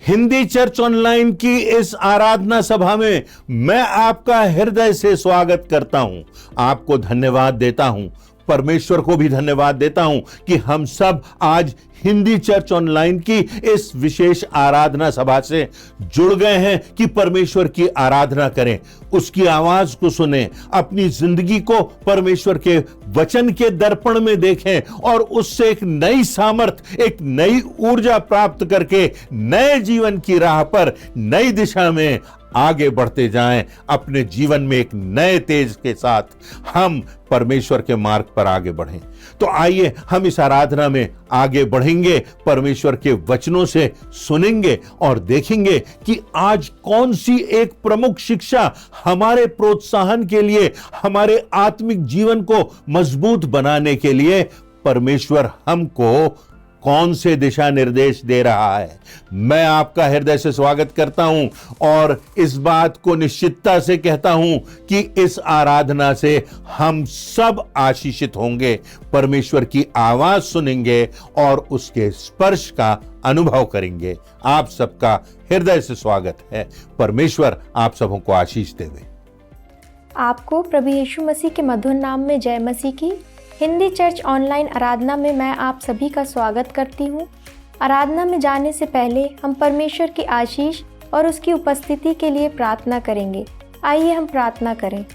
Hindi church online की इस आराधना सभा में मैं आपका हृदय से स्वागत करता हूं। आपको धन्यवाद देता हूं, परमेश्वर को भी धन्यवाद देता हूं कि हम सब आज हिंदी चर्च ऑनलाइन की इस विशेष आराधना सभा से जुड़ गए हैं कि परमेश्वर की आराधना करें, उसकी आवाज को सुनें, अपनी जिंदगी को परमेश्वर के वचन के दर्पण में देखें और उससे एक नई सामर्थ, एक नई ऊर्जा प्राप्त करके नए जीवन की राह पर नई दिशा में आगे बढ़ते जाएं। अपने जीवन में एक नए तेज के साथ हम परमेश्वर के मार्ग पर आगे बढ़ें। तो आइए हम इस आराधना में आगे बढ़ेंगे, परमेश्वर के वचनों से सुनेंगे और देखेंगे कि आज कौन सी एक प्रमुख शिक्षा हमारे प्रोत्साहन के लिए, हमारे आत्मिक जीवन को मजबूत बनाने के लिए परमेश्वर हमको कौन से दिशा निर्देश दे रहा है। मैं आपका हृदय से स्वागत करता हूं और इस बात को निश्चितता से कहता हूं कि इस आराधना से हम सब आशीषित होंगे, परमेश्वर की आवाज सुनेंगे और उसके स्पर्श का अनुभव करेंगे। आप सबका हृदय से स्वागत है। परमेश्वर आप सबों को आशीष देवे। आपको प्रभु यीशु मसीह के मधुर नाम में जय मसीह की। हिंदी चर्च ऑनलाइन आराधना में मैं आप सभी का स्वागत करती हूँ। आराधना में जाने से पहले हम परमेश्वर की आशीष और उसकी उपस्थिति के लिए प्रार्थना करेंगे। आइए हम प्रार्थना करें।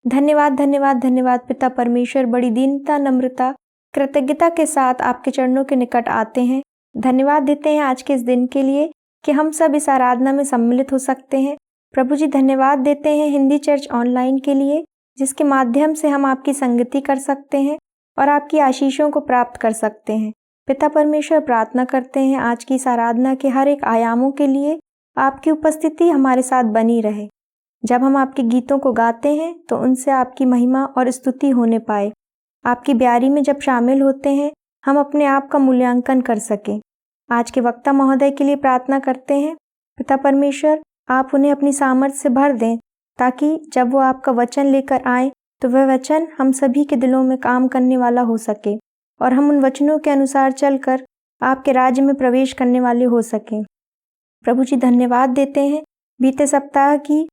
धन्यवाद धन्यवाद धन्यवाद पिता परमेश्वर, बड़ी दीनता, नम्रता, कृतज्ञता के साथ आपके चरणों के निकट आते हैं। धन्यवाद देते हैं आज के इस दिन के लिए कि हम सब इस आराधना में सम्मिलित हो सकते हैं। प्रभु जी, धन्यवाद देते हैं हिंदी चर्च ऑनलाइन के लिए, जिसके माध्यम से हम आपकी संगति कर सकते हैं और आपकी आशीषों को प्राप्त कर सकते हैं। पिता परमेश्वर, प्रार्थना करते हैं आज की इस आराधना के हर एक आयामों के लिए आपकी उपस्थिति हमारे साथ बनी रहे। जब हम आपके गीतों को गाते हैं तो उनसे आपकी महिमा और स्तुति होने पाए। आपकी ब्यारी में जब शामिल होते हैं हम अपने आप का मूल्यांकन कर सकें। आज के वक्ता महोदय के लिए प्रार्थना करते हैं। पिता परमेश्वर, आप उन्हें अपनी सामर्थ्य से भर दें ताकि जब वो आपका वचन लेकर आए तो वह वचन हम सभी के दिलों में काम करने वाला हो सके और हम उन वचनों के अनुसार चलकर आपके राज्य में प्रवेश करने वाले हो सकें। प्रभु जी, धन्यवाद देते हैं बीते सप्ताह की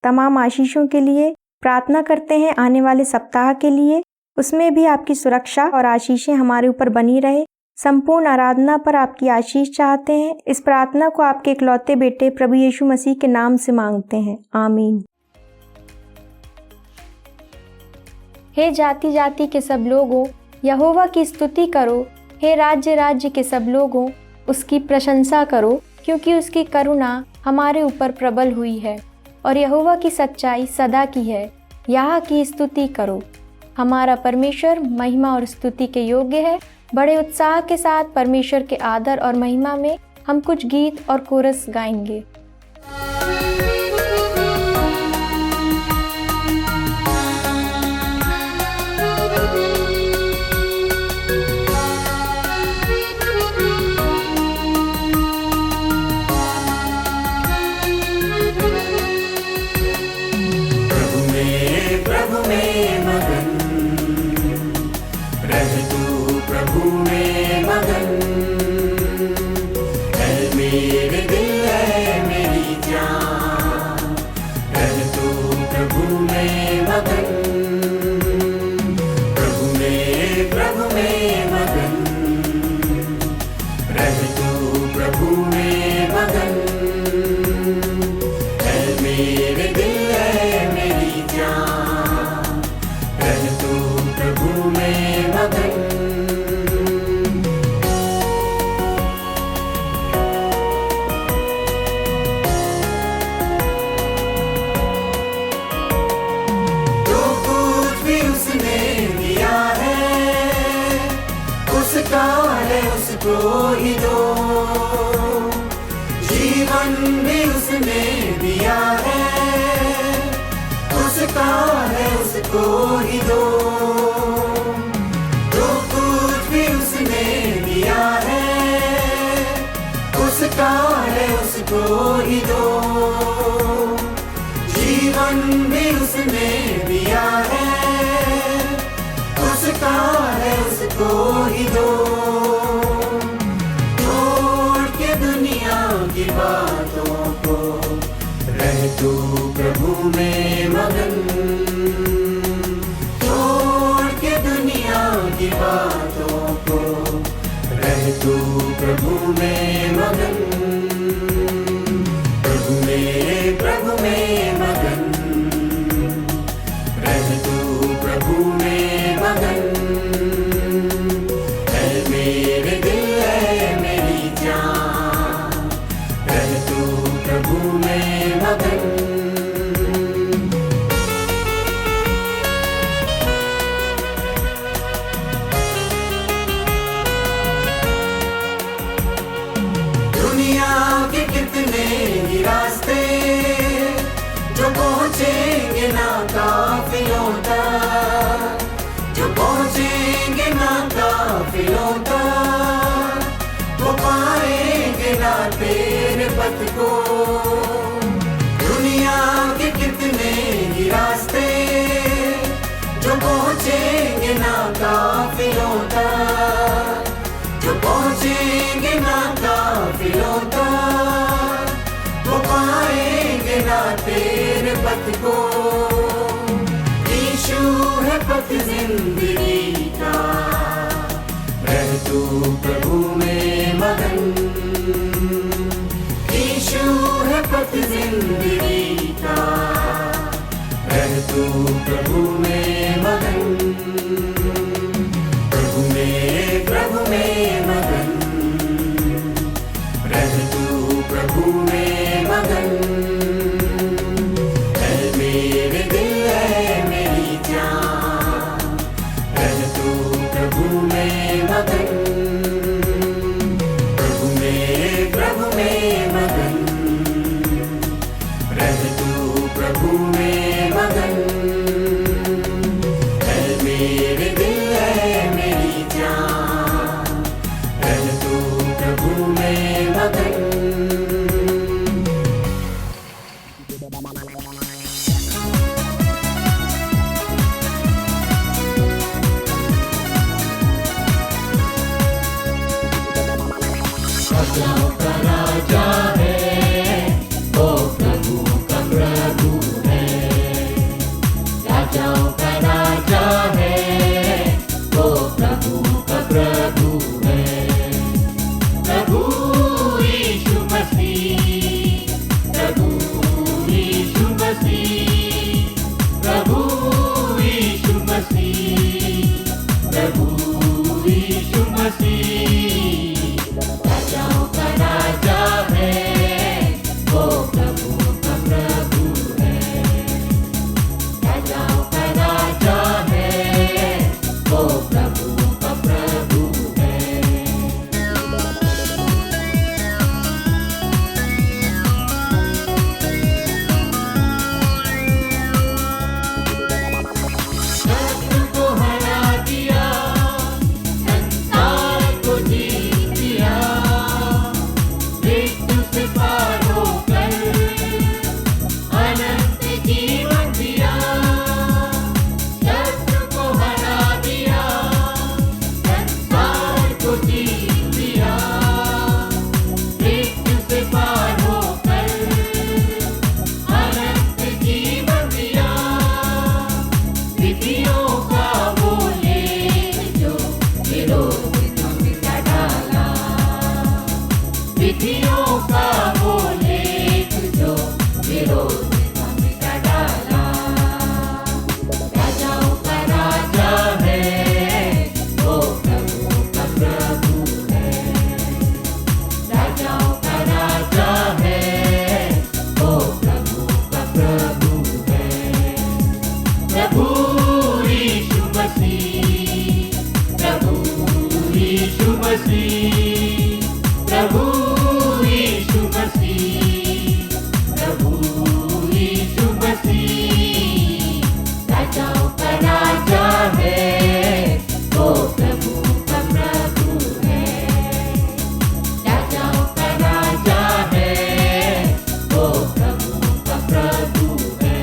तमाम आशीषों के लिए। प्रार्थना करते हैं आने वाले सप्ताह के लिए, उसमें भी आपकी सुरक्षा और आशीषें हमारे ऊपर बनी रहे। संपूर्ण आराधना पर आपकी आशीष चाहते हैं। इस प्रार्थना को आपके इकलौते बेटे प्रभु यीशु मसीह के नाम से मांगते हैं, आमीन। हे जाति जाति के सब लोगों, यहोवा की स्तुति करो। हे राज्य राज्य के सब लोगों, उसकी प्रशंसा करो, क्योंकि उसकी करुणा हमारे ऊपर प्रबल हुई है और यहोवा की सच्चाई सदा की है। यह की स्तुति करो। हमारा परमेश्वर महिमा और स्तुति के योग्य है। बड़े उत्साह के साथ परमेश्वर के आदर और महिमा में हम कुछ गीत और कोरस गाएंगे। जीवन भी उसने दिया है, उसका है उसको ही दो। जो कुछ भी उसने दिया है, उसका है उसको ही दो। जीवन भी उसने दिया है, उसका है उसको ही दो। छोड़ के दुनिया प्रभु में मगन, छोड़ के दुनिया की बातों को, रह तू प्रभु में मगन, प्रभु में मगन, रह तू प्रभु में मगन। है मेरे दिल है मेरी जान, रह तू प्रभु में मगन। दुनिया के कितने ही रास्ते जो पहुँचेंगे ना काफिलों तक, जो पहुँचेंगे ना काफिलों तक, वो पाएंगे ना तेरे पथ को। दुनिया के कितने ही रास्ते जो पहुँचेंगे ना काफिलों तक, जो पहुँचेंगे ना काफिलों तक, वो पाएंगे ना तेरे पथ को। यीशु है पथ जिंदगी का, रह तू प्रभु में मगन। यीशु है पथ जिंदगी का, रह तू प्रभु में मगन, प्रभु में मगन, रह तू प्रभु में मगन। है मेरे दिल है मेरी जान, रह तू प्रभु में मगन, प्रभु में मगन, रह तू प्रभु में मगन। है मेरे दिल है मेरी जान, रह तू प्रभु में मगन। राजाओं का राजा है, वो प्रभु का प्रभु है। राजाओं का राजा है, वो प्रभु का प्रभु है। प्रभु यीशु मसीह, प्रभु यीशु मसीह, प्रभु यीशु मसीह, प्रभु यीशु मसीह। राजाओं का राजा है, वो प्रभु का प्रभु है। राजाओं का राजा है, वो प्रभु का प्रभु है। शत्रु को हरा दिया, संसार को जीत दिया, मृत्यु से पार होकर अनंत जीवन दिया। शत्रु को हरा दिया, संसार को जीत दिया, मृत्यु से पार होकर अनंत जीवन दिया। विधियों का वो लेख जो विरोध में मिटा डाला, विधियों का वो लेख जो विरोध में मिटा डाला। राजाओं का राजा है, वो प्रभु का प्रभु है। राजाओं का राजा है, वो प्रभु का प्रभु है। प्रभु यीशु मसीह, प्रभु यीशु मसीह, प्रभु यीशु मसीह, प्रभु यीशु मसीह। राजाओं का राजा है, वो प्रभु का प्रभु है। राजाओं का राजा है, वो प्रभु का प्रभु है।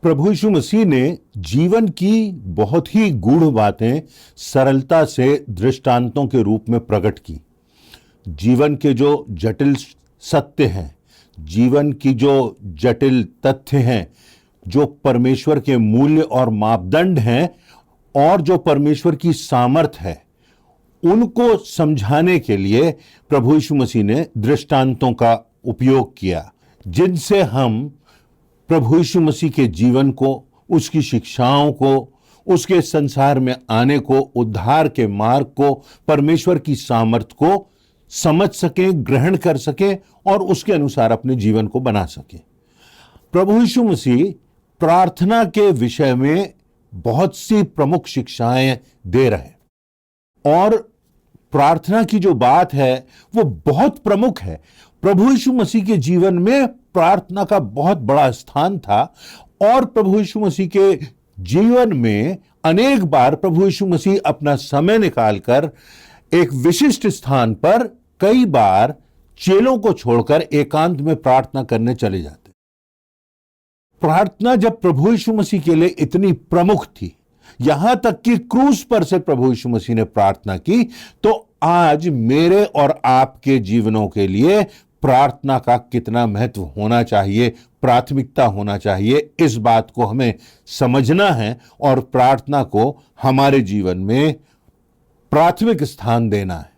प्रभु यीशु मसीह ने जीवन की बहुत ही गूढ़ बातें सरलता से दृष्टांतों के रूप में प्रकट की। जीवन के जो जटिल सत्य हैं, जीवन की जो जटिल तथ्य हैं, जो परमेश्वर के मूल्य और मापदंड हैं और जो परमेश्वर की सामर्थ है, उनको समझाने के लिए प्रभु यीशु मसीह ने दृष्टांतों का उपयोग किया, जिनसे हम प्रभु यीशु मसीह के जीवन को, उसकी शिक्षाओं को, उसके संसार में आने को, उद्धार के मार्ग को, परमेश्वर की सामर्थ को समझ सकें, ग्रहण कर सकें और उसके अनुसार अपने जीवन को बना सकें। प्रभु यीशु मसीह प्रार्थना के विषय में बहुत सी प्रमुख शिक्षाएं दे रहे और प्रार्थना की जो बात है वो बहुत प्रमुख है। प्रभु यीशु मसीह के जीवन में प्रार्थना का बहुत बड़ा स्थान था और प्रभु यीशु मसीह के जीवन में अनेक बार प्रभु यीशु मसीह अपना समय निकालकर एक विशिष्ट स्थान पर कई बार चेलों को छोड़कर एकांत में प्रार्थना करने चले जाते। प्रार्थना जब प्रभु यीशु मसीह के लिए इतनी प्रमुख थी, यहां तक कि क्रूस पर से प्रभु यीशु मसीह ने प्रार्थना की, तो आज मेरे और आपके जीवनों के लिए प्रार्थना का कितना महत्व होना चाहिए, प्राथमिकता होना चाहिए, इस बात को हमें समझना है और प्रार्थना को हमारे जीवन में प्राथमिक स्थान देना है।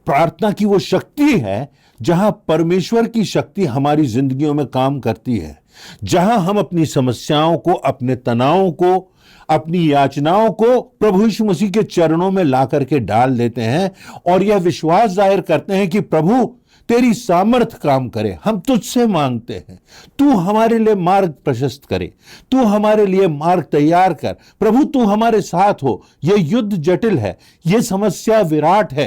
प्रार्थना की वो शक्ति है जहां परमेश्वर की शक्ति हमारी जिंदगियों में काम करती है, जहां हम अपनी समस्याओं को, अपने तनावों को, अपनी याचनाओं को प्रभु यीशु मसीह के चरणों में ला करके डाल देते हैं और यह विश्वास जाहिर करते हैं कि प्रभु तेरी सामर्थ काम करे, हम तुझसे मांगते हैं, तू हमारे लिए मार्ग प्रशस्त करे, तू हमारे लिए मार्ग तैयार कर, प्रभु तू हमारे साथ हो। ये युद्ध जटिल है, ये समस्या विराट है,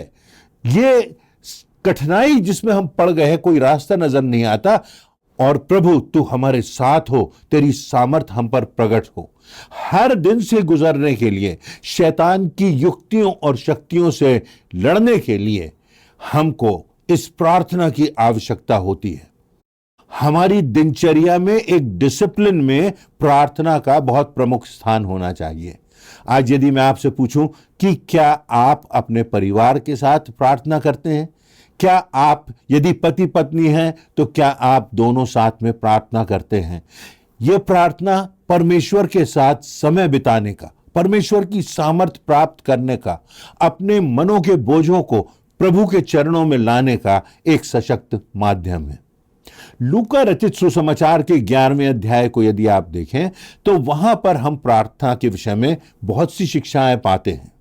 ये कठिनाई जिसमें हम पड़ गए हैं, कोई रास्ता नजर नहीं आता और प्रभु तू हमारे साथ हो, तेरी सामर्थ हम पर प्रकट हो। हर दिन से गुजरने के लिए, शैतान की युक्तियों और शक्तियों से लड़ने के लिए हमको इस प्रार्थना की आवश्यकता होती है। हमारी दिनचर्या में एक डिसिप्लिन में प्रार्थना का बहुत प्रमुख स्थान होना चाहिए। आज यदि मैं आपसे पूछूं कि क्या आप अपने परिवार के साथ प्रार्थना करते हैं? क्या आप यदि पति पत्नी हैं तो क्या आप दोनों साथ में प्रार्थना करते हैं? यह प्रार्थना परमेश्वर के साथ समय बिताने का, परमेश्वर की सामर्थ प्राप्त करने का, अपने मनों के बोझों को प्रभु के चरणों में लाने का एक सशक्त माध्यम है। लूका रचित सुसमाचार के 11वें अध्याय को यदि आप देखें तो वहां पर हम प्रार्थना के विषय में बहुत सी शिक्षाएं पाते हैं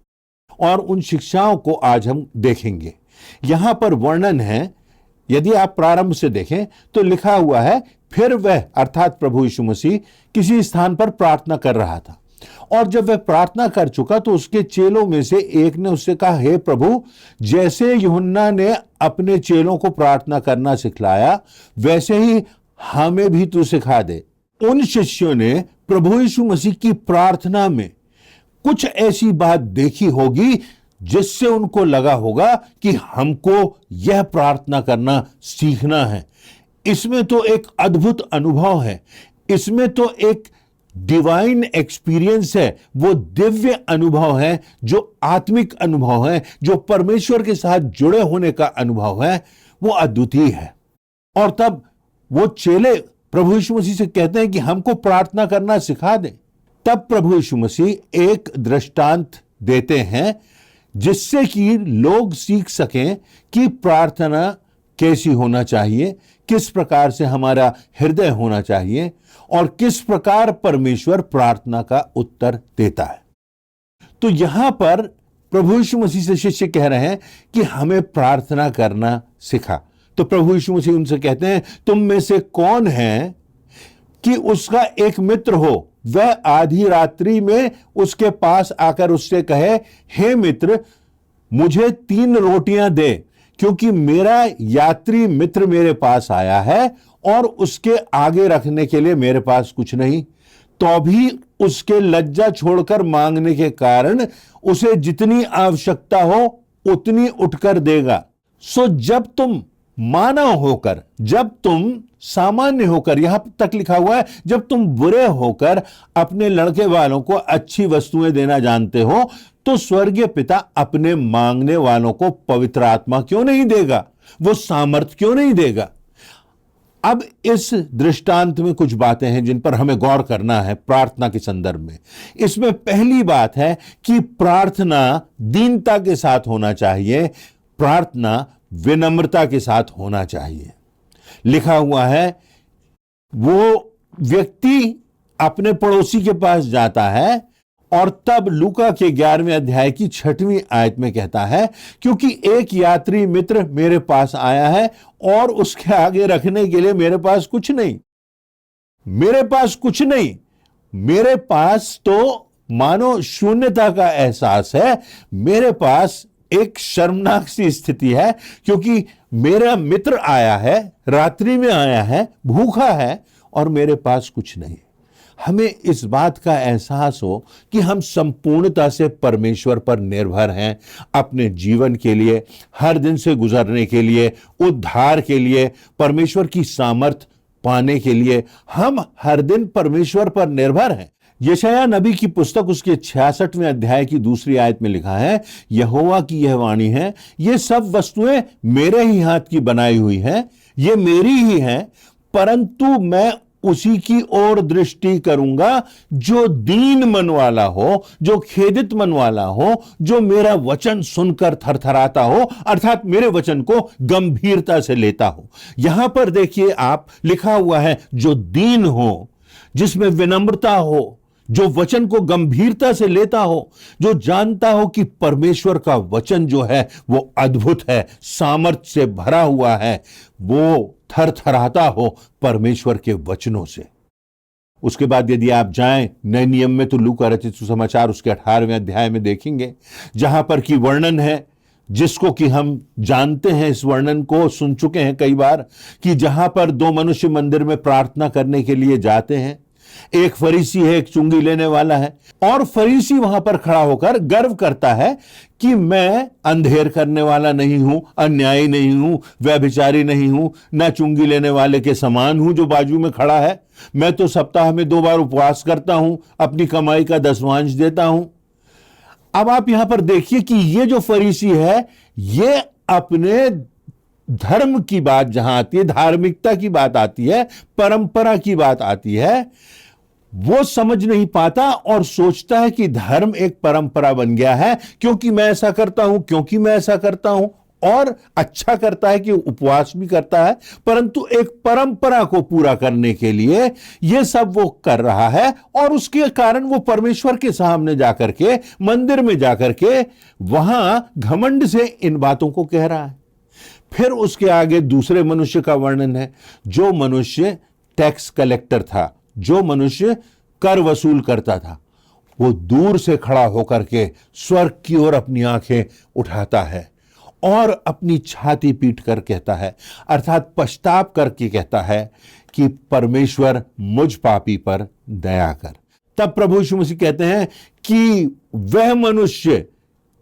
और उन शिक्षाओं को आज हम देखेंगे। यहां पर वर्णन है, यदि आप प्रारंभ से देखें तो लिखा हुआ है, फिर वह अर्थात प्रभु यीशु मसीह किसी स्थान पर प्रार्थना कर रहा था और जब वह प्रार्थना कर चुका तो उसके चेलों में से एक ने उससे कहा, हे प्रभु, जैसे यूहन्ना ने अपने चेलों को प्रार्थना करना सिखलाया वैसे ही हमें भी तू सिखा दे। उन शिष्यों ने प्रभु यीशु मसीह की प्रार्थना में कुछ ऐसी बात देखी होगी जिससे उनको लगा होगा कि हमको यह प्रार्थना करना सीखना है। इसमें तो एक अद्भुत अनुभव है, इसमें तो एक डिवाइन एक्सपीरियंस है, वो दिव्य अनुभव है, जो आत्मिक अनुभव है, जो परमेश्वर के साथ जुड़े होने का अनुभव है, वो अद्वितीय है। और तब वो चेले प्रभु यीशु मसीह से कहते हैं कि हमको प्रार्थना करना सिखा दे। तब प्रभु यीशु मसीह एक दृष्टांत देते हैं जिससे कि लोग सीख सकें कि प्रार्थना कैसी होना चाहिए, किस प्रकार से हमारा हृदय होना चाहिए और किस प्रकार परमेश्वर प्रार्थना का उत्तर देता है। तो यहां पर प्रभु यीशु मसीह से शिष्य कह रहे हैं कि हमें प्रार्थना करना सिखा। तो प्रभु यीशु मसीह उनसे कहते हैं, तुम में से कौन है कि उसका एक मित्र हो, वह आधी रात्रि में उसके पास आकर उससे कहे, हे मित्र, मुझे 3 रोटियां दे, क्योंकि मेरा यात्री मित्र मेरे पास आया है और उसके आगे रखने के लिए मेरे पास कुछ नहीं। तो भी उसके लज्जा छोड़कर मांगने के कारण उसे जितनी आवश्यकता हो उतनी उठकर देगा। सो जब तुम मानव होकर, जब तुम सामान्य होकर, यहां तक लिखा हुआ है, जब तुम बुरे होकर अपने लड़के वालों को अच्छी वस्तुएं देना जानते हो, तो स्वर्गीय पिता अपने मांगने वालों को पवित्र आत्मा क्यों नहीं देगा, वो सामर्थ क्यों नहीं देगा। अब इस दृष्टांत में कुछ बातें हैं जिन पर हमें गौर करना है प्रार्थना के संदर्भ में। इसमें पहली बात है कि प्रार्थना दीनता के साथ होना चाहिए, प्रार्थना विनम्रता के साथ होना चाहिए। लिखा हुआ है, वो व्यक्ति अपने पड़ोसी के पास जाता है और तब लूका के 11वें अध्याय की 6वीं आयत में कहता है, क्योंकि एक यात्री मित्र मेरे पास आया है और उसके आगे रखने के लिए मेरे पास कुछ नहीं, मेरे पास कुछ नहीं, मेरे पास तो मानो शून्यता का एहसास है, मेरे पास एक शर्मनाक सी स्थिति है, क्योंकि मेरा मित्र आया है, रात्रि में आया है, भूखा है और मेरे पास कुछ नहीं। हमें इस बात का एहसास हो कि हम संपूर्णता से परमेश्वर पर निर्भर हैं, अपने जीवन के लिए, हर दिन से गुजरने के लिए, उद्धार के लिए, परमेश्वर की सामर्थ पाने के लिए हम हर दिन परमेश्वर पर निर्भर हैं। यशायाह नबी की पुस्तक उसके 66वें अध्याय की 2 आयत में लिखा है, यहोवा की यह वाणी है, ये सब वस्तुएं मेरे ही हाथ की बनाई हुई हैं, ये मेरी ही हैं, परंतु मैं उसी की ओर दृष्टि करूंगा जो दीन मन वाला हो, जो खेदित मन वाला हो, जो मेरा वचन सुनकर थरथराता हो, अर्थात मेरे वचन को गंभीरता से लेता हो। यहां पर देखिए आप, लिखा हुआ है जो दीन हो, जिसमें विनम्रता हो, जो वचन को गंभीरता से लेता हो, जो जानता हो कि परमेश्वर का वचन जो है वो अद्भुत है, सामर्थ्य से भरा हुआ है, वो थरथराता हो परमेश्वर के वचनों से। उसके बाद यदि आप जाएं नए नियम में, तो लूका रचित सुसमाचार उसके 18वें अध्याय में देखेंगे, जहां पर की वर्णन है, जिसको कि हम जानते हैं, इस वर्णन को सुन चुके हैं कई बार, कि जहां पर 2 मनुष्य मंदिर में प्रार्थना करने के लिए जाते हैं, एक फरीसी है, एक चुंगी लेने वाला है, और फरीसी वहां पर खड़ा होकर गर्व करता है कि मैं अंधेर करने वाला नहीं हूं, अन्यायी नहीं हूं, व्यभिचारी नहीं हूं, ना चुंगी लेने वाले के समान हूं जो बाजू में खड़ा है, मैं तो सप्ताह में 2 बार उपवास करता हूं, अपनी कमाई का 10वांश देता हूं। अब आप यहां पर देखिए कि ये जो फरीसी है, ये अपने धर्म की बात जहां आती है, धार्मिकता की बात आती है, परंपरा की बात आती है, वो समझ नहीं पाता और सोचता है कि धर्म एक परंपरा बन गया है, क्योंकि मैं ऐसा करता हूं, क्योंकि मैं ऐसा करता हूं, और अच्छा करता है कि उपवास भी करता है, परंतु एक परंपरा को पूरा करने के लिए यह सब वो कर रहा है, और उसके कारण वो परमेश्वर के सामने जाकर के, मंदिर में जाकर के, वहां घमंड से इन बातों को कह रहा है। फिर उसके आगे दूसरे मनुष्य का वर्णन है, जो मनुष्य टैक्स कलेक्टर था, जो मनुष्य कर वसूल करता था, वो दूर से खड़ा होकर के स्वर्ग की ओर अपनी आंखें उठाता है और अपनी छाती पीट कर कहता है, अर्थात पछताप करके कहता है कि परमेश्वर मुझ पापी पर दया कर। तब प्रभु यीशु मसीह कहते हैं कि वह मनुष्य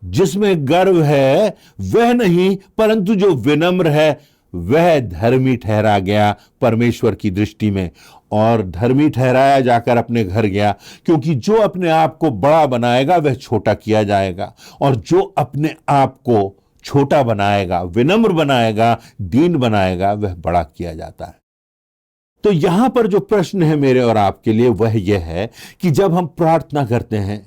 जिसमें गर्व है वह नहीं, परंतु जो विनम्र है वह धर्मी ठहरा गया परमेश्वर की दृष्टि में, और धर्मी ठहराया जाकर अपने घर गया, क्योंकि जो अपने आप को बड़ा बनाएगा वह छोटा किया जाएगा, और जो अपने आप को छोटा बनाएगा, विनम्र बनाएगा, दीन बनाएगा, वह बड़ा किया जाता है। तो यहां पर जो प्रश्न है मेरे और आपके लिए वह यह है कि जब हम प्रार्थना करते हैं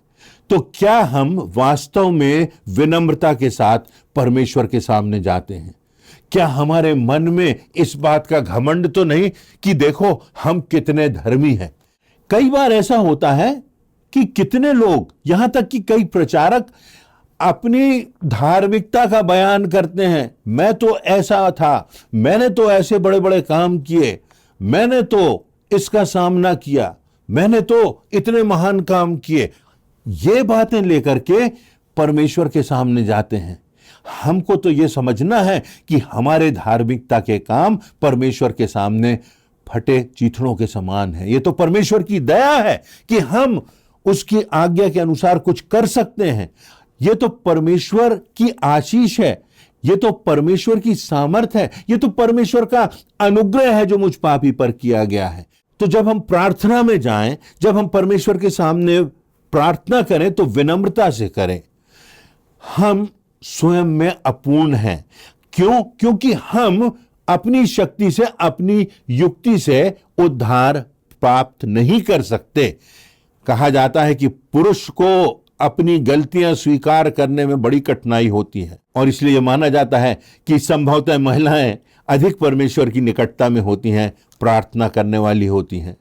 तो क्या हम वास्तव में विनम्रता के साथ परमेश्वर के सामने जाते हैं? क्या हमारे मन में इस बात का घमंड तो नहीं कि देखो हम कितने धर्मी हैं? कई बार ऐसा होता है कि कितने लोग, यहां तक कि कई प्रचारक अपनी धार्मिकता का बयान करते हैं, मैं तो ऐसा था, मैंने तो ऐसे बड़े बड़े काम किए, मैंने तो इसका सामना किया, मैंने तो इतने महान काम किए। ये बातें लेकर के परमेश्वर के सामने जाते हैं। हमको तो यह समझना है कि हमारे धार्मिकता के काम परमेश्वर के सामने फटे चीथड़ों के समान है। यह तो परमेश्वर की दया है कि हम उसकी आज्ञा के अनुसार कुछ कर सकते हैं। यह तो परमेश्वर की आशीष है। ये तो परमेश्वर की सामर्थ है, ये तो परमेश्वर का अनुग्रह है जो मुझ पापी पर किया गया है। तो जब हम प्रार्थना में जाएं, जब हम परमेश्वर के सामने प्रार्थना करें तो विनम्रता से करें। हम स्वयं में अपूर्ण हैं। क्यों? क्योंकि हम अपनी शक्ति से, अपनी युक्ति से उद्धार प्राप्त नहीं कर सकते। कहा जाता है कि पुरुष को अपनी गलतियां स्वीकार करने में बड़ी कठिनाई होती है और इसलिए यह माना जाता है कि संभवतः महिलाएं अधिक परमेश्वर की निकटता में होती हैं, प्रार्थना करने वाली होती हैं।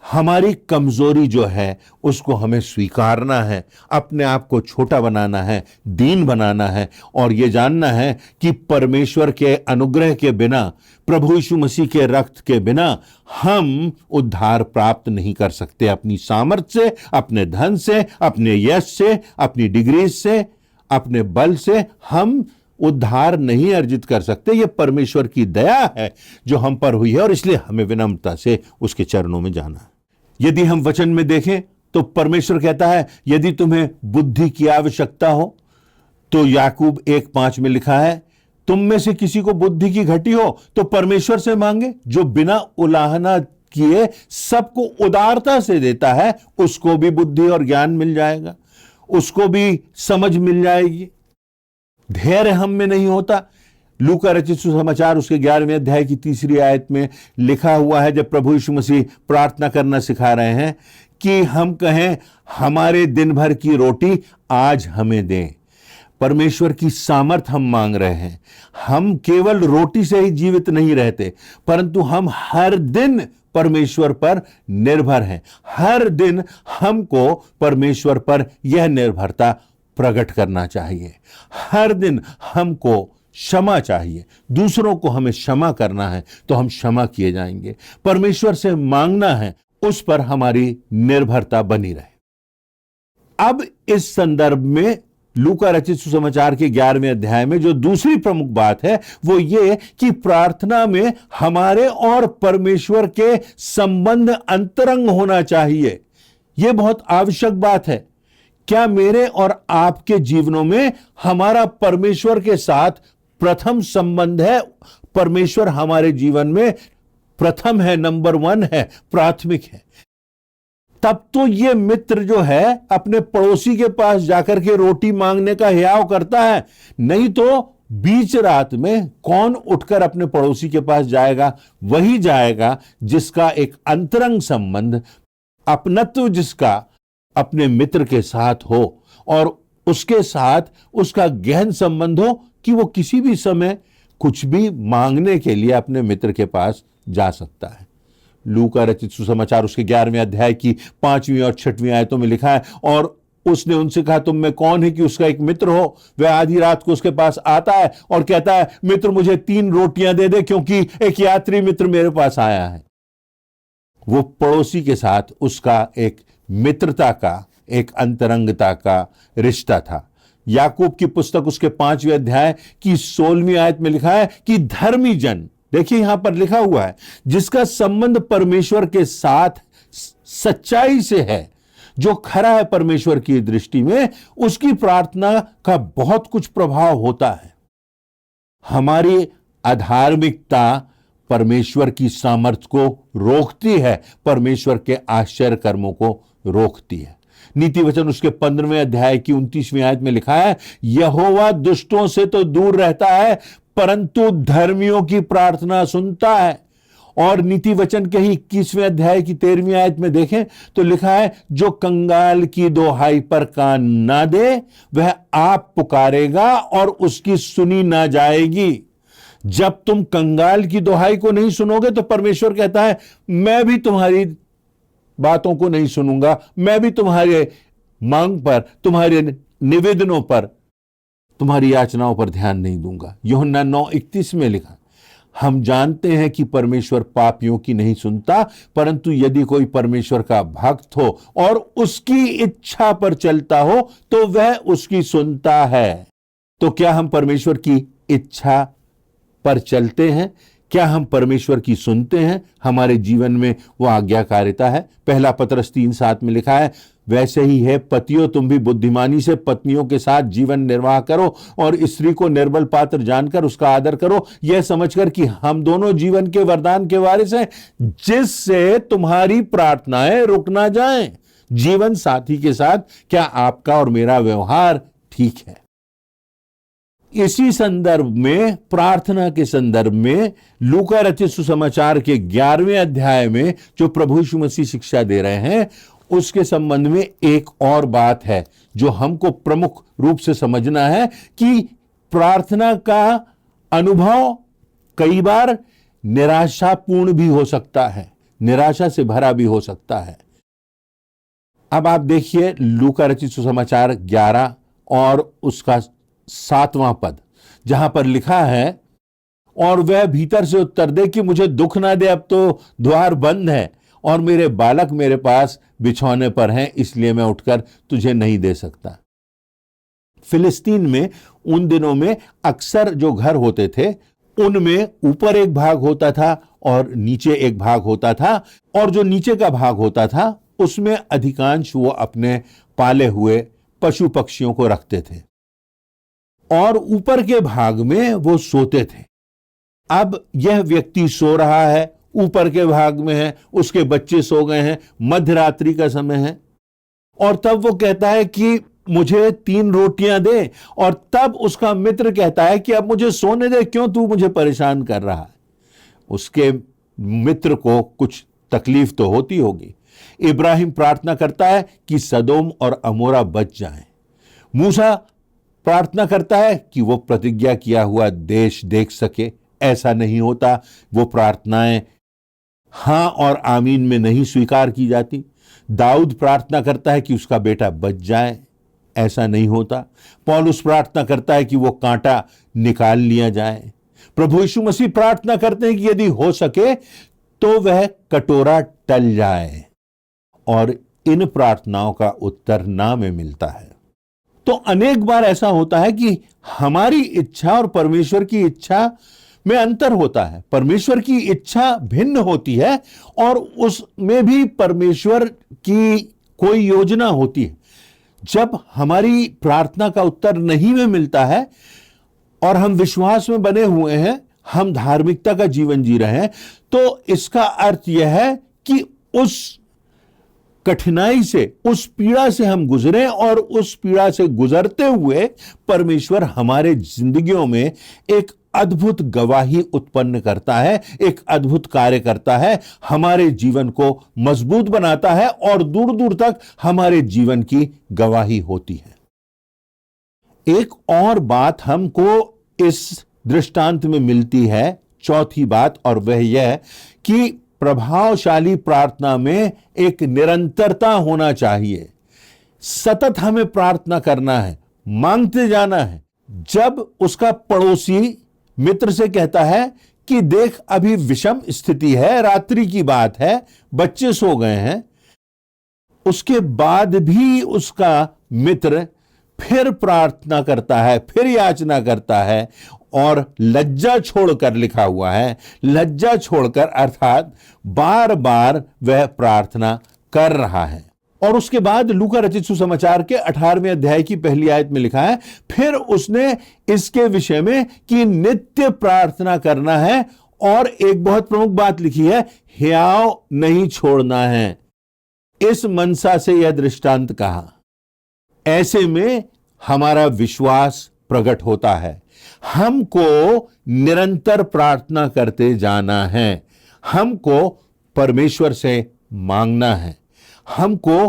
हमारी कमजोरी जो है उसको हमें स्वीकारना है, अपने आप को छोटा बनाना है, दीन बनाना है और यह जानना है कि परमेश्वर के अनुग्रह के बिना, प्रभु यीशु मसीह के रक्त के बिना हम उद्धार प्राप्त नहीं कर सकते। अपनी सामर्थ्य से, अपने धन से, अपने यश से, अपनी डिग्री से, अपने बल से हम उद्धार नहीं अर्जित कर सकते। यह परमेश्वर की दया है जो हम पर हुई है और इसलिए हमें विनम्रता से उसके चरणों में जाना है। यदि हम वचन में देखें तो परमेश्वर कहता है यदि तुम्हें बुद्धि की आवश्यकता हो तो याकूब 1:5 में लिखा है, तुम में से किसी को बुद्धि की घटी हो तो परमेश्वर से मांगे जो बिना उलाहना किए सबको उदारता से देता है, उसको भी बुद्धि और ज्ञान मिल जाएगा, उसको भी समझ मिल जाएगी। धैर्य हम में नहीं होता। लूका रचित सुसमाचार उसके 11वें अध्याय की 3री आयत में लिखा हुआ है, जब प्रभु यीशु मसीह प्रार्थना करना सिखा रहे हैं कि हम कहें हमारे दिन भर की रोटी आज हमें दें। परमेश्वर की सामर्थ हम मांग रहे हैं। हम केवल रोटी से ही जीवित नहीं रहते, परंतु हम हर दिन परमेश्वर पर निर्भर हैं। हर दिन हमको परमेश्वर पर यह निर्भरता प्रकट करना चाहिए। हर दिन हमको क्षमा चाहिए, दूसरों को हमें क्षमा करना है तो हम क्षमा किए जाएंगे। परमेश्वर से मांगना है, उस पर हमारी निर्भरता बनी रहे। अब इस संदर्भ में लूका रचित सुसमाचार के 11वें अध्याय में जो दूसरी प्रमुख बात है वो ये कि प्रार्थना में हमारे और परमेश्वर के संबंध अंतरंग होना चाहिए। यह बहुत आवश्यक बात है। क्या मेरे और आपके जीवनों में हमारा परमेश्वर के साथ प्रथम संबंध है? परमेश्वर हमारे जीवन में प्रथम है, नंबर 1 है, प्राथमिक है। तब तो ये मित्र जो है अपने पड़ोसी के पास जाकर के रोटी मांगने का हियाव करता है। नहीं तो बीच रात में कौन उठकर अपने पड़ोसी के पास जाएगा? वही जाएगा जिसका एक अंतरंग संबंध, अपनत्व जिसका अपने मित्र के साथ हो और उसके साथ उसका गहन संबंध हो कि वो किसी भी समय कुछ भी मांगने के लिए अपने मित्र के पास जा सकता है। लूका रचित सुसमाचार उसके 11वें अध्याय की 5वीं और 6वीं आयतों में लिखा है, और उसने उनसे कहा तुम में कौन है कि उसका एक मित्र हो, वह आधी रात को उसके पास आता है और कहता है मित्र मुझे 3 रोटियां दे दे क्योंकि एक यात्री मित्र मेरे पास आया है। वो पड़ोसी के साथ उसका एक मित्रता का, एक अंतरंगता का रिश्ता था। याकूब की पुस्तक उसके 5वें अध्याय की 16वीं आयत में लिखा है कि धर्मी जन, देखिए यहां पर लिखा हुआ है, जिसका संबंध परमेश्वर के साथ सच्चाई से है, जो खरा है परमेश्वर की दृष्टि में, उसकी प्रार्थना का बहुत कुछ प्रभाव होता है। हमारी अधार्मिकता परमेश्वर की सामर्थ को रोकती है, परमेश्वर के आश्चर्य कर्मों को रोकती है। नीति वचन उसके 15वें अध्याय की 29वीं आयत में लिखा है, यहोवा दुष्टों से तो दूर रहता है परंतु धर्मियों की प्रार्थना सुनता है। और नीति वचन के ही 21वें अध्याय की 13वीं आयत में देखें तो लिखा है, जो कंगाल की दोहाई पर कान ना दे वह आप पुकारेगा और उसकी सुनी ना जाएगी। जब तुम कंगाल की दोहाई को नहीं सुनोगे तो परमेश्वर कहता है मैं भी तुम्हारी बातों को नहीं सुनूंगा, मैं भी तुम्हारे मांग पर, तुम्हारे निवेदनों पर, तुम्हारी याचनाओं पर ध्यान नहीं दूंगा। यूहन्ना 9:31 में लिखा। हम जानते हैं कि परमेश्वर पापियों की नहीं सुनता, परंतु यदि कोई परमेश्वर का भक्त हो और उसकी इच्छा पर चलता हो तो वह उसकी सुनता है। तो क्या हम परमेश्वर की इच्छा पर चलते हैं? क्या हम परमेश्वर की सुनते हैं? हमारे जीवन में वो आज्ञाकारिता है। पहला पतरस 3:7 में लिखा है, वैसे ही है पतियों, तुम भी बुद्धिमानी से पत्नियों के साथ जीवन निर्वाह करो और स्त्री को निर्बल पात्र जानकर उसका आदर करो, यह समझकर कि हम दोनों जीवन के वरदान के वारिस हैं, जिससे तुम्हारी प्रार्थनाएं रुक ना जाएं। जीवन साथी के साथ क्या आपका और मेरा व्यवहार ठीक है? इसी संदर्भ में, प्रार्थना के संदर्भ में, लूका रचित सुसमाचार के 11वें अध्याय में जो प्रभु यीशु मसीह शिक्षा दे रहे हैं, उसके संबंध में एक और बात है जो हमको प्रमुख रूप से समझना है कि प्रार्थना का अनुभव कई बार निराशापूर्ण भी हो सकता है, निराशा से भरा भी हो सकता है। अब आप देखिए लूका रचित सुसमाचार 11 और उसका 7वां पद, जहां पर लिखा है, और वह भीतर से उत्तर दे कि मुझे दुख ना दे, अब तो द्वार बंद है और मेरे बालक मेरे पास बिछौने पर हैं, इसलिए मैं उठकर तुझे नहीं दे सकता। फिलिस्तीन में उन दिनों में अक्सर जो घर होते थे, उनमें ऊपर एक भाग होता था और नीचे एक भाग होता था, और जो नीचे का भाग होता था उसमें अधिकांश वो अपने पाले हुए पशु पक्षियों को रखते थे, और ऊपर के भाग में वो सोते थे। अब यह व्यक्ति सो रहा है, ऊपर के भाग में है, उसके बच्चे सो गए हैं, मध्य रात्रि का समय है, और तब वो कहता है कि मुझे 3 रोटियां दे, और तब उसका मित्र कहता है कि अब मुझे सोने दे, क्यों तू मुझे परेशान कर रहा है। उसके मित्र को कुछ तकलीफ तो होती होगी। इब्राहिम प्रार्थना करता है कि सदोम और अमोरा बच जाएं। मूसा प्रार्थना करता है कि वो प्रतिज्ञा किया हुआ देश देख सके, ऐसा नहीं होता। वो प्रार्थनाएं हां और आमीन में नहीं स्वीकार की जाती। दाऊद प्रार्थना करता है कि उसका बेटा बच जाए, ऐसा नहीं होता। पौलुस प्रार्थना करता है कि वो कांटा निकाल लिया जाए। प्रभु यीशु मसीह प्रार्थना करते हैं कि यदि हो सके तो वह कटोरा टल जाए, और इन प्रार्थनाओं का उत्तर ना में मिलता है। तो अनेक बार ऐसा होता है कि हमारी इच्छा और परमेश्वर की इच्छा में अंतर होता है। परमेश्वर की इच्छा भिन्न होती है और उसमें भी परमेश्वर की कोई योजना होती है। जब हमारी प्रार्थना का उत्तर नहीं में मिलता है और हम विश्वास में बने हुए हैं, हम धार्मिकता का जीवन जी रहे हैं, तो इसका अर्थ यह है कि उस कठिनाई से, उस पीड़ा से हम गुजरे, और उस पीड़ा से गुजरते हुए परमेश्वर हमारे जिंदगियों में एक अद्भुत गवाही उत्पन्न करता है, एक अद्भुत कार्य करता है, हमारे जीवन को मजबूत बनाता है, और दूर दूर तक हमारे जीवन की गवाही होती है। एक और बात हमको इस दृष्टांत में मिलती है, चौथी बात, और वह यह कि प्रभावशाली प्रार्थना में एक निरंतरता होना चाहिए। सतत हमें प्रार्थना करना है, मांगते जाना है। जब उसका पड़ोसी मित्र से कहता है कि देख अभी विषम स्थिति है, रात्रि की बात है, बच्चे सो गए हैं, उसके बाद भी उसका मित्र फिर प्रार्थना करता है, फिर याचना करता है, और लज्जा छोड़कर, लिखा हुआ है लज्जा छोड़कर, अर्थात बार बार वह प्रार्थना कर रहा है। और उसके बाद लूका रचित सुसमाचार के 18वें अध्याय की पहली आयत में लिखा है, फिर उसने इसके विषय में कि नित्य प्रार्थना करना है, और एक बहुत प्रमुख बात लिखी है, हियाव नहीं छोड़ना है। इस मनसा से यह दृष्टांत कहा। ऐसे में हमारा विश्वास प्रकट होता है। हमको निरंतर प्रार्थना करते जाना है, हमको परमेश्वर से मांगना है, हमको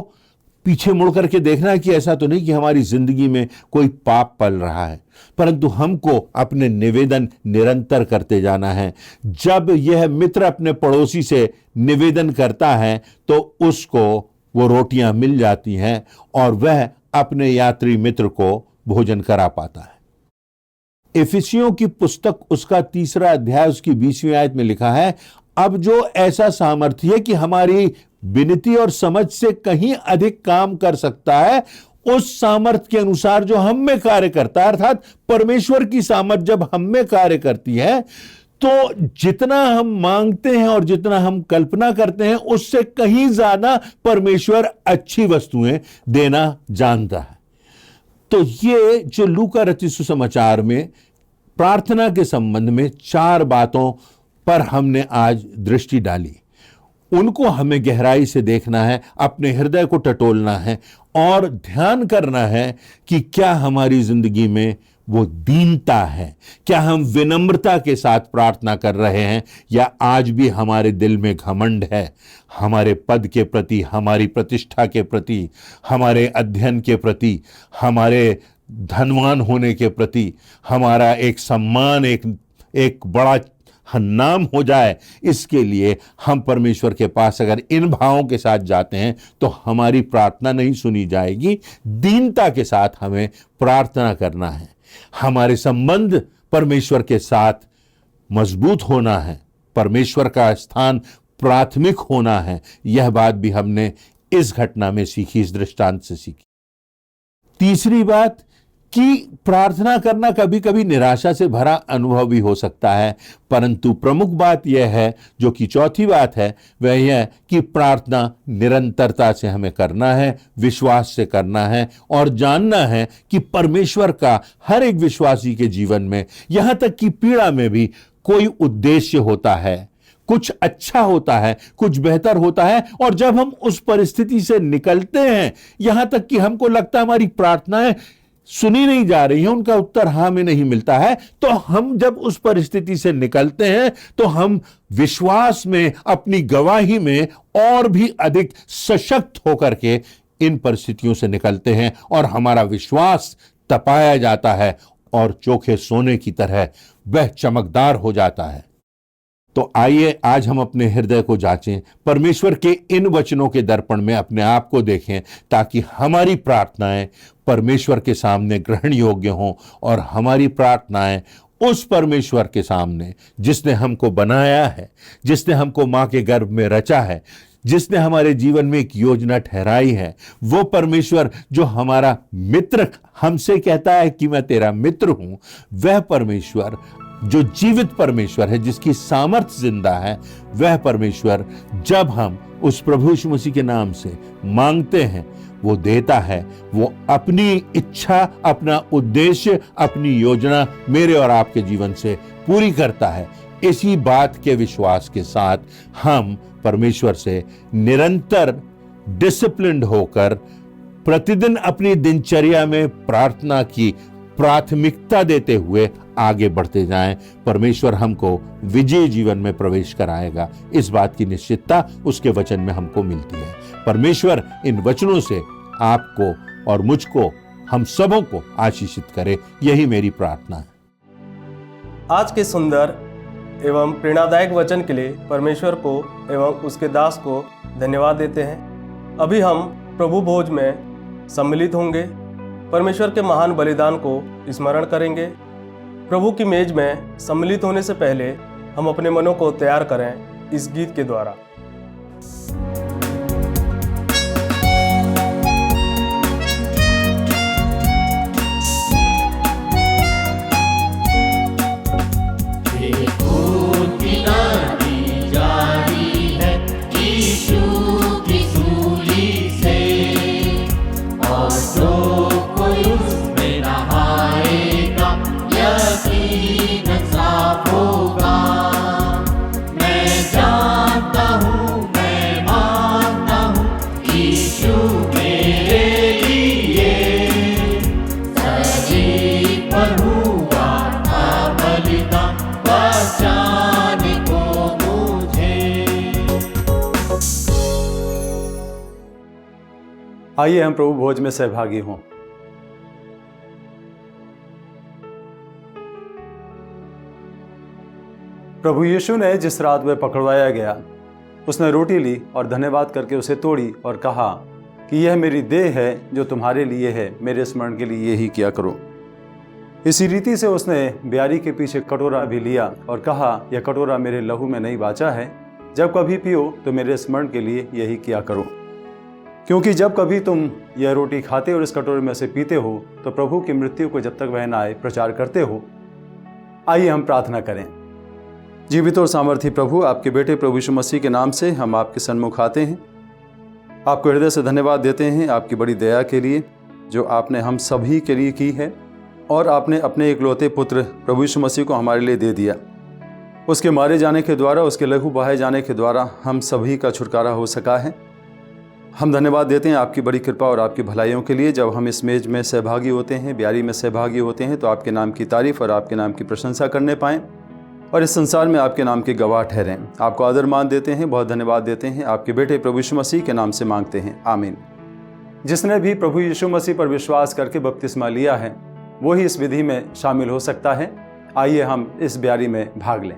पीछे मुड़ करके देखना है कि ऐसा तो नहीं कि हमारी जिंदगी में कोई पाप पल रहा है, परंतु हमको अपने निवेदन निरंतर करते जाना है। जब यह मित्र अपने पड़ोसी से निवेदन करता है तो उसको वो रोटियां मिल जाती हैं और वह अपने यात्री मित्र को भोजन करा पाता है। इफिसियों की पुस्तक उसका 3 अध्याय उसकी 20वीं आयत में लिखा है, अब जो ऐसा सामर्थ्य है कि हमारी विनती और समझ से कहीं अधिक काम कर सकता है, उस सामर्थ्य के अनुसार जो हम में कार्य करता है, अर्थात परमेश्वर की सामर्थ जब हम में कार्य करती है तो जितना हम मांगते हैं और जितना हम कल्पना करते हैं उससे कहीं ज्यादा परमेश्वर अच्छी वस्तुएं देना जानता है। तो ये जो लूका रचित सुसमाचार में प्रार्थना के संबंध में 4 बातों पर हमने आज दृष्टि डाली, उनको हमें गहराई से देखना है, अपने हृदय को टटोलना है और ध्यान करना है कि क्या हमारी जिंदगी में वो दीनता है, क्या हम विनम्रता के साथ प्रार्थना कर रहे हैं, या आज भी हमारे दिल में घमंड है, हमारे पद के प्रति, हमारी प्रतिष्ठा के प्रति, हमारे अध्ययन के प्रति, हमारे धनवान होने के प्रति, हमारा एक सम्मान, एक बड़ा नाम हो जाए, इसके लिए हम परमेश्वर के पास अगर इन भावों के साथ जाते हैं तो हमारी प्रार्थना नहीं सुनी जाएगी। दीनता के साथ हमें प्रार्थना करना है, हमारे संबंध परमेश्वर के साथ मजबूत होना है, परमेश्वर का स्थान प्राथमिक होना है। यह बात भी हमने इस घटना में सीखी, इस दृष्टांत से सीखी। तीसरी बात कि प्रार्थना करना कभी कभी निराशा से भरा अनुभव भी हो सकता है, परंतु प्रमुख बात यह है, जो कि चौथी बात है, वह यह कि प्रार्थना निरंतरता से हमें करना है, विश्वास से करना है और जानना है कि परमेश्वर का हर एक विश्वासी के जीवन में, यहां तक कि पीड़ा में भी कोई उद्देश्य होता है, कुछ अच्छा होता है, कुछ बेहतर होता है। और जब हम उस परिस्थिति से निकलते हैं, यहां तक कि हमको लगता है हमारी प्रार्थनाएं सुनी नहीं जा रही है, उनका उत्तर हाँ में नहीं मिलता है, तो हम जब उस परिस्थिति से निकलते हैं तो हम विश्वास में, अपनी गवाही में और भी अधिक सशक्त होकर के इन परिस्थितियों से निकलते हैं और हमारा विश्वास तपाया जाता है और चोखे सोने की तरह वह चमकदार हो जाता है। तो आइए आज हम अपने हृदय को जांचें, परमेश्वर के इन वचनों के दर्पण में अपने आप को देखें, ताकि हमारी प्रार्थनाएं परमेश्वर के सामने ग्रहण योग्य हों और हमारी प्रार्थनाएं उस परमेश्वर के सामने, जिसने हमको बनाया है, जिसने हमको मां के गर्भ में रचा है, जिसने हमारे जीवन में एक योजना ठहराई है, वो परमेश्वर जो हमारा मित्र हमसे कहता है कि मैं तेरा मित्र हूं, वह परमेश्वर जो जीवित परमेश्वर है, जिसकी सामर्थ्य जिंदा है, वह परमेश्वर जब हम उस प्रभु यीशु मसीह के नाम से मांगते हैं वो देता है। वो अपनी इच्छा, अपना उद्देश्य, अपनी योजना मेरे और आपके जीवन से पूरी करता है। इसी बात के विश्वास के साथ हम परमेश्वर से निरंतर डिसिप्लिन्ड होकर प्रतिदिन अपनी दिनचर्या में प्रार्थना की प्राथमिकता देते हुए आगे बढ़ते जाएं। परमेश्वर हमको विजयी जीवन में प्रवेश कराएगा, इस बात की निश्चितता उसके वचन में हमको मिलती है। परमेश्वर इन वचनों से आपको और मुझको, हम सबों को आशीषित करे, यही मेरी प्रार्थना है। आज के सुंदर एवं प्रेरणादायक वचन के लिए परमेश्वर को एवं उसके दास को धन्यवाद देते हैं। अभी हम प्रभु भोज में सम्मिलित होंगे, परमेश्वर के महान बलिदान को स्मरण करेंगे। प्रभु की मेज में सम्मिलित होने से पहले हम अपने मनों को तैयार करें इस गीत के द्वारा। आइए हम प्रभु भोज में सहभागी हों। प्रभु यीशु ने जिस रात वह पकड़वाया गया, उसने रोटी ली और धन्यवाद करके उसे तोड़ी और कहा कि यह मेरी देह है जो तुम्हारे लिए है, मेरे स्मरण के लिए यही किया करो। इसी रीति से उसने ब्यारी के पीछे कटोरा भी लिया और कहा, यह कटोरा मेरे लहू में नई वाचा है, जब कभी पियो तो मेरे स्मरण के लिए यही किया करो। क्योंकि जब कभी तुम यह रोटी खाते और इस कटोरे में से पीते हो तो प्रभु की मृत्यु को जब तक वह न आए प्रचार करते हो। आइए हम प्रार्थना करें। जीवित और सामर्थी प्रभु, आपके बेटे प्रभु यीशु मसीह के नाम से हम आपके सन्मुख आते हैं। आपको हृदय से धन्यवाद देते हैं आपकी बड़ी दया के लिए जो आपने हम सभी के लिए की है, और आपने अपने इकलौते पुत्र प्रभु यीशु मसीह को हमारे लिए दे दिया। उसके मारे जाने के द्वारा, उसके लहू बहाए जाने के द्वारा हम सभी का छुटकारा हो सका है। हम धन्यवाद देते हैं आपकी बड़ी कृपा और आपकी भलाइयों के लिए। जब हम इस मेज में सहभागी होते हैं, ब्यारी में सहभागी होते हैं, तो आपके नाम की तारीफ और आपके नाम की प्रशंसा करने पाएँ और इस संसार में आपके नाम के गवाह ठहरें। आपको आदर मान देते हैं, बहुत धन्यवाद देते हैं। आपके बेटे प्रभु यीशु मसीह के नाम से मांगते हैं, आमीन। जिसने भी प्रभु यीशु मसीह पर विश्वास करके बपतिस्मा लिया है वो ही इस विधि में शामिल हो सकता है। आइए हम इस ब्यारी में भाग लें।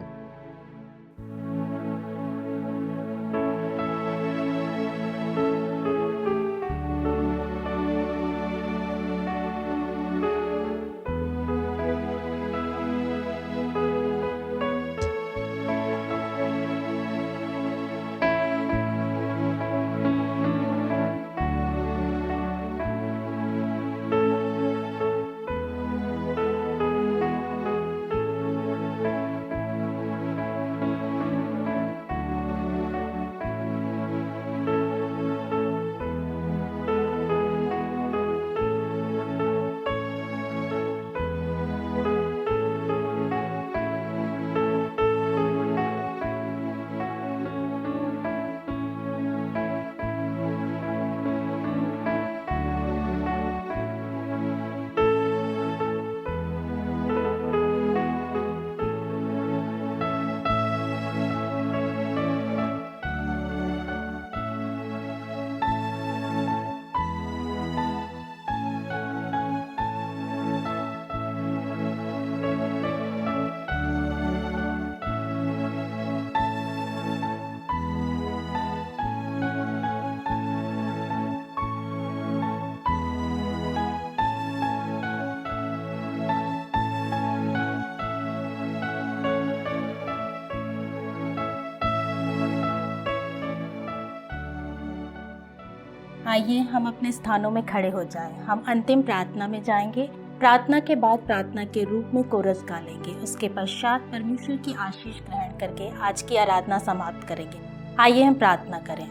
आइए हम अपने स्थानों में खड़े हो जाएं। हम अंतिम प्रार्थना में जाएंगे। प्रार्थना के बाद प्रार्थना के रूप में कोरस गा लेंगे। उसके पश्चात परमेश्वर की आशीष ग्रहण करके आज की आराधना समाप्त करेंगे। आइए हम प्रार्थना करें।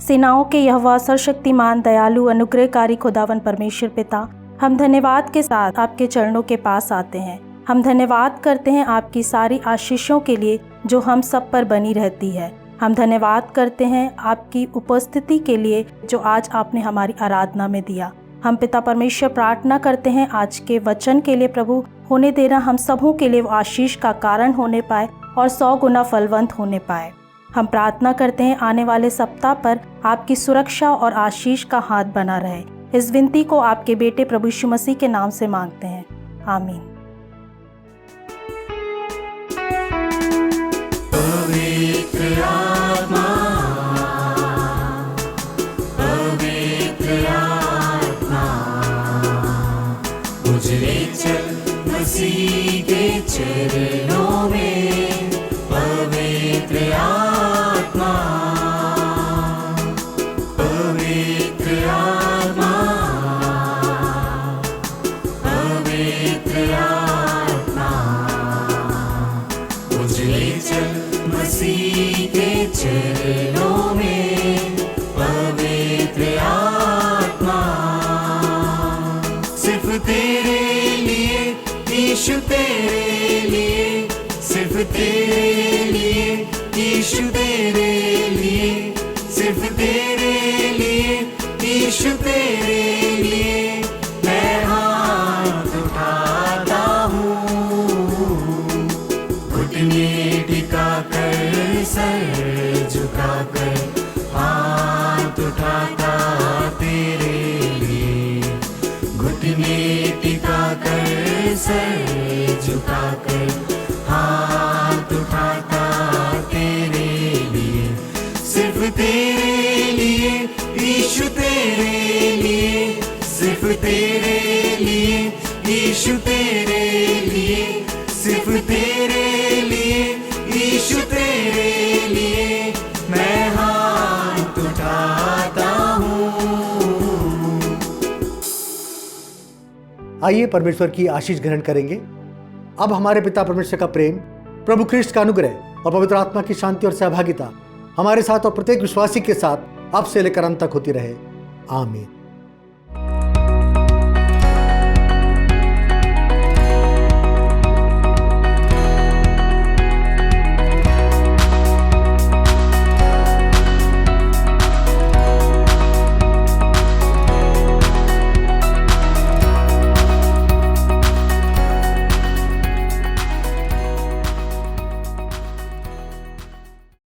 सेनाओं के यहोवा सर्वशक्तिमान दयालु अनुग्रहकारी खुदावन परमेश्वर पिता, हम धन्यवाद के साथ आपके चरणों के पास आते हैं। हम धन्यवाद करते हैं आपकी सारी आशीषों के लिए जो हम सब पर बनी रहती है। हम धन्यवाद करते हैं आपकी उपस्थिति के लिए जो आज आपने हमारी आराधना में दिया। हम पिता परमेश्वर प्रार्थना करते हैं आज के वचन के लिए प्रभु होने देना हम सबों के लिए वो आशीष का कारण होने पाए और 100 गुना फलवंत होने पाए। हम प्रार्थना करते हैं आने वाले सप्ताह पर आपकी सुरक्षा और आशीष का हाथ बना रहे। इस विनती को आपके बेटे प्रभु यीशु मसीह के नाम से मांगते हैं, आमीन। पवित्र आत्मा, पवित्र आत्मा, गुजरे चल मसीह के चरणों में। पवित्र आत्मा, पवित्र आत्मा, पवित्र आत्मा, गुजरे चल मसीह के चरणों में। पवित्र आत्मा, सिर्फ तेरे लिए यीशु, तेरे लिए, सिर्फ तेरे लिए यीशु, तेरे लिए, सिर्फ तेरे लिए यीशु, तेरे लिए मैं हाथ उठाता हूँ। घुटने टिका कर, सर झुका कर, हाथ उठाता तेरे लिए। घुटने टिका कर, सर झुका कर, हाथ उठाता तेरे लिए। सिर्फ तेरे लिए यीशु, तेरे लिए, सिर्फ तेरे लिए यीशु, तेरे लिए, सिर्फ तेरे लिए यीशु, तेरे लिए मैं हाथ उठाता हूँ। आइए परमेश्वर की आशीष ग्रहण करेंगे। अब हमारे पिता परमेश्वर का प्रेम, प्रभु ख्रिस्ट का अनुग्रह और पवित्र आत्मा की शांति और सहभागिता हमारे साथ और प्रत्येक विश्वासी के साथ अब से लेकर अंत तक होती रहे। आमीन।